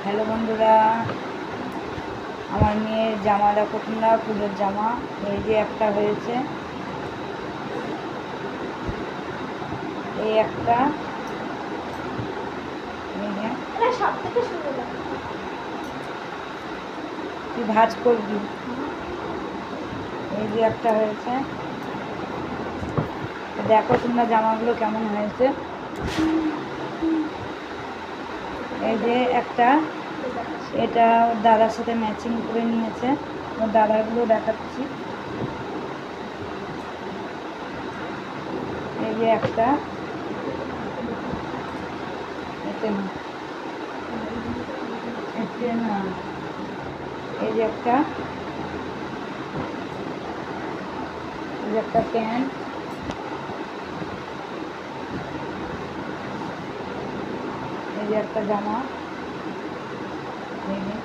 Hello বন্ধুরা, আমার মেয়ের জামা দেখো তোমরা, পুজোর জামা। এই যে একটা হয়েছে, এই একটা, তুই ভাঁজ করবি। এই যে একটা হয়েছে, দেখো তোমরা জামাগুলো কেমন হয়েছে। এই যে একটা, এটা ওর দাদার সাথে ম্যাচিং করে নিয়েছে, ওর দাদাগুলো দেখাচ্ছি। এই যে একটা, এতে না, এতে না, এই যে একটা, এই যে একটা প্যান্ট, এই যে একটা জামা, এই যে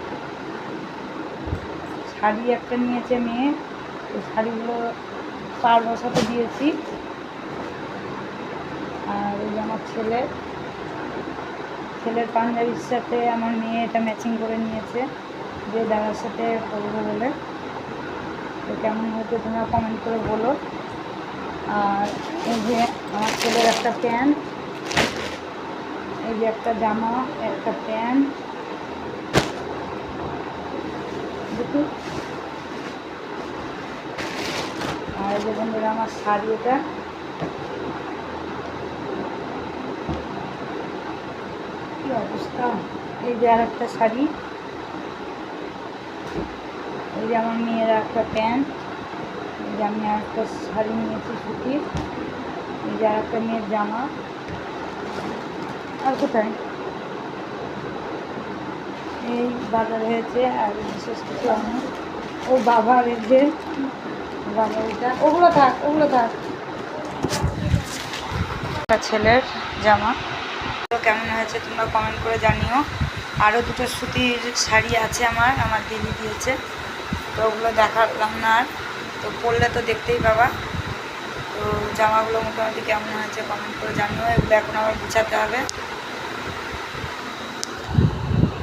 শাড়ি একটা নিয়েছে মেয়ে, এই শাড়িগুলো পার বসাতে দিয়েছি। আর এই যে আমার ছেলের পাঞ্জাবির সাথে আমার মেয়ে এটা ম্যাচিং করে নিয়েছে, যে দাদার সাথে করবো বলে। তো কেমন হয়েছে তোমরা কমেন্ট করে বলো। আর এই যে আমার ছেলের একটা প্যান্ট, এই যে একটা জামা, একটা প্যান্ট, দেখি। আর এই যে বন্ধুরা আমার শাড়ি, এটা কি অবস্থা। এই যে আর একটা শাড়ি, এই যে আমার মেয়ের একটা প্যান্ট, এই যে আমি আর একটা শাড়ি নিয়েছি সুতির, এই যে আর একটা মেয়ের জামা। আর কোথায় এই বাজার হয়েছে, আর বিশেষ কিছু আমি ও বাবার, এই যে বাবা, এটা ওগুলো থাক, ওগুলো থাক। ছেলের জামা কেমন হয়েছে তোমরা কমেন্ট করে জানিও। আরও দুটো সুতির শাড়ি আছে আমার দিদি দিয়েছে, তো ওগুলো দেখালাম না আর, তো পরলে তো দেখতেই পাবা। তো জামাগুলো মোটামুটি কেমন হয়েছে কমেন্ট করে জানিও। এগুলো এখন আবার গুছাতে হবে।